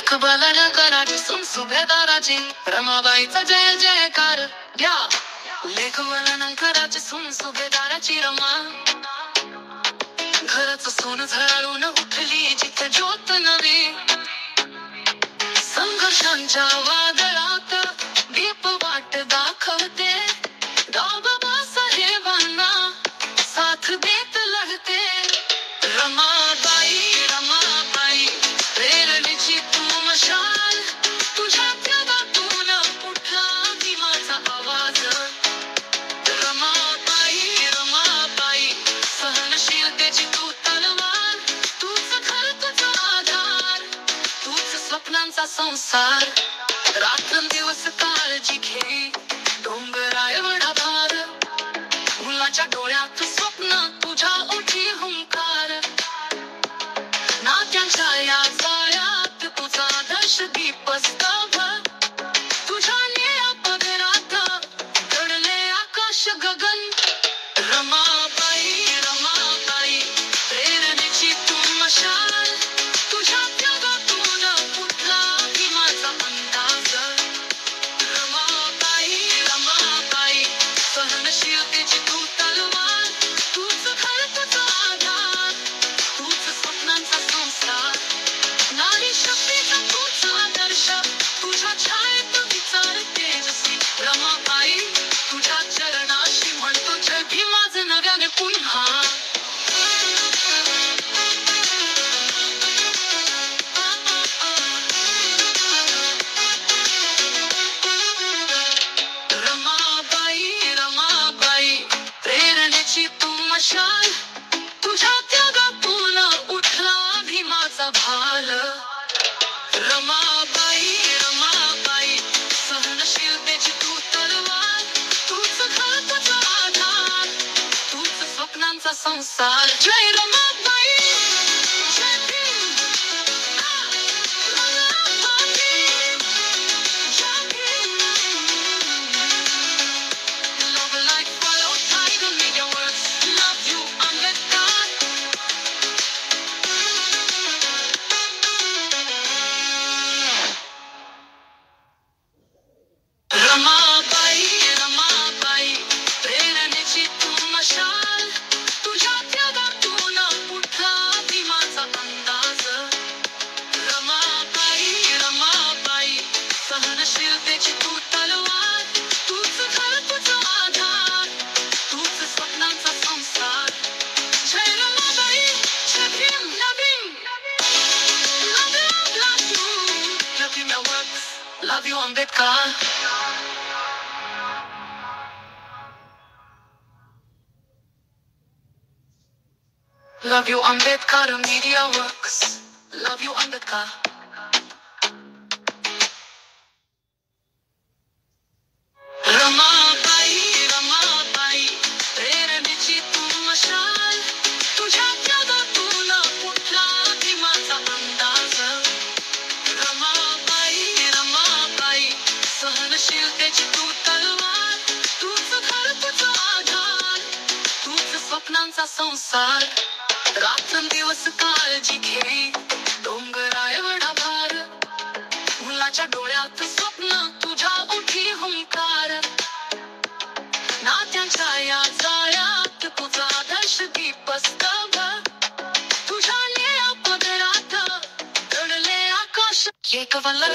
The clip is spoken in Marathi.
लेख बलाढ्य कराची सुन सुभेदाराची रमाबाईचा जय जयकार घ्या. लेख बलाढ्य कराची सुन सुभेदाराची रमा. घराचं सोनं झळाळून उठली जिथे ज्योत नवी. संघर्षांच्या वादळात दीप वाट दाखवते. बाबासाहेबांना साथ देत लढते. रमाबाई रमाबाई प्रेरणेची तू मशाल. तुझ्या त्यागातून उठला भीमाचा आवाज. रमाबाई रमाबाई सहनशीलतेची तू तलवार. तूच घर तुझा आधार. तूच स्वप्नांचा संसार. रात्रंदिवस काळजी घे डोंगरा एवढा भार. मुलाच्या डोळ्यात स्वप्न तुझ्या ओठी हुंकार. नात्यांच्या या जाळ्यात तुझा आदर्श दीप स्तंभ. तुझ्या निळ्या पदरात दडले आकाश गगन. रमाबाई रमाबाई प्रेरणेची तू मशाल. तुझ्या त्यागातून उठला भीमाचा अंदाज. रमाबाई रमाबाई सहनशीलतेची तू तलवार. तूच घर तुझा आधार. तूच स्वप्नांचा संसार. नारी शक्तीचा तूच आदर्श. तुझ्या छायेत विचार तेजस्वी. रमाबाई तुझ्या चरणाशी म्हणतो जय भीम आज नव्याने पुन्हा. रमाबाई रमाबाई प्रेरणेची तू मशाल. तुझ्या त्यागातून उठला भीमाचा भाल. रमाबाई रमाबाई सहनशीलतेची तू तलवार. तूच घर तुझा आधार. तूच स्वप्नांचा संसार. जय रमाबाई जय भीम. रमाबाई जय Bhim. Love like follow tiger media words. Love you Ambedkar. Ramabai Ramabai प्रेरणेची तू मशाल. तुझ्या त्यागातून उठला भीमाचा अंदाज. रमाबाई रमाबाई सहनशीलतेची तू तलवार. तूच घर तुझा आधार. तूच स्वप्नांचा संसार. जय रमाबाई जय Bhim. Love you love you works. Love you Ambedkar. Love you Ambedkar Media Works. Love you Ambedkar. Ramabai Ramabai प्रेरणेची तू मशाल. तुझ्या त्यागातून उठला भीमाचा अंदाज. रमाबाई रमाबाई सहनशीलतेची तू तलवार. तूच घर तुझा आधार. तूच स्वप्नांचा संसार. रात्रंदिवस काळजी घे डोंगरा एवढा भार. मुलाच्या डोळ्यात स्वप्न तुझ्या ओठी हुंकार. नात्यांच्या या जाळ्यात तुझा आदर्श दीप स्तंभ. तुझ्या निळ्या पदरात दडले आकाश. एक वल्लर